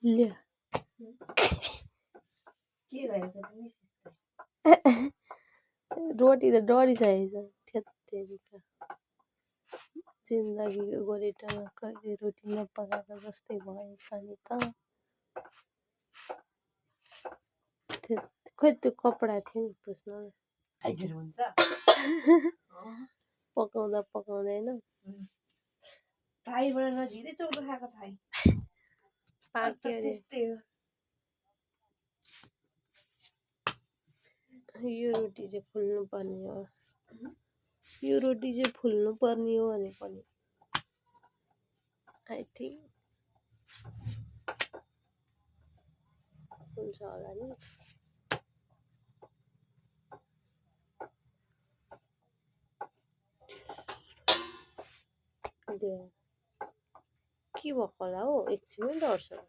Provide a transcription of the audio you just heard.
ल्या के रहेको त मिस रोटी त डढिसकेको छ थेत्तेरिका जिन्दगीको गोरेटोमा कहिले रोटी नपकाएको जस्तै भएछ नि त खोइ त्यो कपडा थियो नि पुस्नलाई खाइदिनु हुन्छ पकाउँदा पकाउँदैन थाईबाट नझिरै चौधो खाएको थाई पाक्यो अरे त्यस्तै हो यो रोटी चाहिँ फुल्नु पर्ने हो यो रोटी चाहिँ फुल्नु पर्ने हो भने पनि आई थिङ्क हुन्छ होला नि के भएको होला हौ एकछिनै डढ्छ